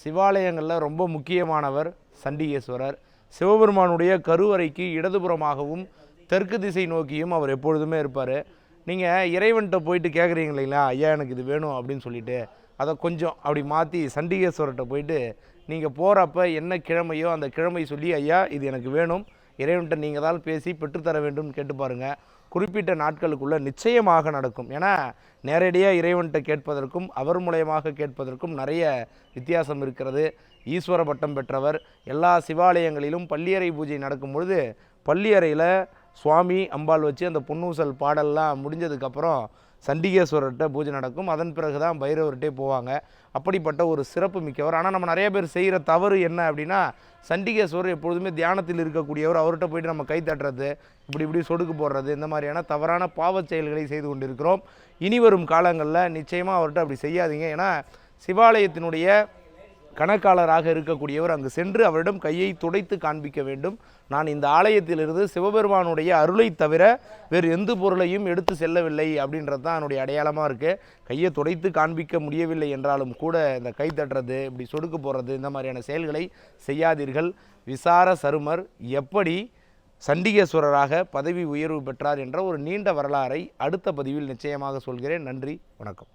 சிவாலயங்களில் ரொம்ப முக்கியமானவர் சண்டிகேஸ்வரர். சிவபெருமானுடைய கருவறைக்கு இடதுபுறமாகவும் தெற்கு திசை நோக்கியும் அவர் எப்பொழுதுமே இருப்பார். நீங்கள் இறைவன்கிட்ட போயிட்டு கேட்குறீங்க இல்லைங்களா, ஐயா எனக்கு இது வேணும் அப்படின்னு சொல்லிட்டு, அதை கொஞ்சம் அப்படி மாற்றி சண்டிகேஸ்வரர்கிட்ட போயிட்டு நீங்கள் போகிறப்ப என்ன கிழமையோ அந்த கிழமை சொல்லி, ஐயா இது எனக்கு வேணும், இறைவன்கிட்ட நீங்கள் தான் பேசி பெற்றுத்தர வேண்டும்னு கேட்டு பாருங்கள். குறிப்பிட்ட நாட்களுக்குள்ளே நிச்சயமாக நடக்கும். ஏன்னா நேரடியாக இறைவன்கிட்ட கேட்பதற்கும் அவர் மூலயமாக கேட்பதற்கும் நிறைய வித்தியாசம் இருக்கிறது. ஈஸ்வர பட்டம் பெற்றவர். எல்லா சிவாலயங்களிலும் பள்ளியறை பூஜை நடக்கும் பொழுது பள்ளியறையில் சுவாமி அம்பாள் வச்சு அந்த பொன்னூசல் பாடல்லாம் முடிஞ்சதுக்கப்புறம் சண்டிகேஸ்வரர்கிட்ட பூஜை நடக்கும். அதன் பிறகு தான் பைரவர்கிட்டே போவாங்க. அப்படிப்பட்ட ஒரு சிறப்பு மிக்கவர். ஆனால் நம்ம நிறைய பேர் செய்கிற தவறு என்ன அப்படின்னா, சண்டிகேஸ்வரர் எப்பொழுதுமே தியானத்தில் இருக்கக்கூடியவர், அவர்கிட்ட போயிட்டு நம்ம கை தட்டுறது, இப்படி சொடுக்கு போடுறது, இந்த மாதிரியான தவறான பாவச் செயல்களை செய்து கொண்டிருக்கிறோம். இனி வரும் காலங்களில் நிச்சயமாக அவர்கிட்ட அப்படி செய்யாதீங்க. ஏன்னா சிவாலயத்தினுடைய கணக்காளராக இருக்கக்கூடியவர் அங்கு சென்று அவரிடம் கையை துடைத்து காண்பிக்க வேண்டும். நான் இந்த ஆலயத்திலிருந்து சிவபெருமானுடைய அருளை தவிர வேறு எந்த பொருளையும் எடுத்து செல்லவில்லை அப்படின்றது தான் என்னுடைய அடையாளமாக இருக்குது. கையை துடைத்து காண்பிக்க முடியவில்லை என்றாலும் கூட இந்த கை தட்டுறது, இப்படி சொடுக்கு போடுறது, இந்த மாதிரியான செயல்களை செய்யாதீர்கள். விசார சருமர் எப்படி சண்டிகேஸ்வரராக பதவி உயர்வு பெற்றார் என்ற ஒரு நீண்ட வரலாறை அடுத்த பதிவில் நிச்சயமாக சொல்கிறேன். நன்றி, வணக்கம்.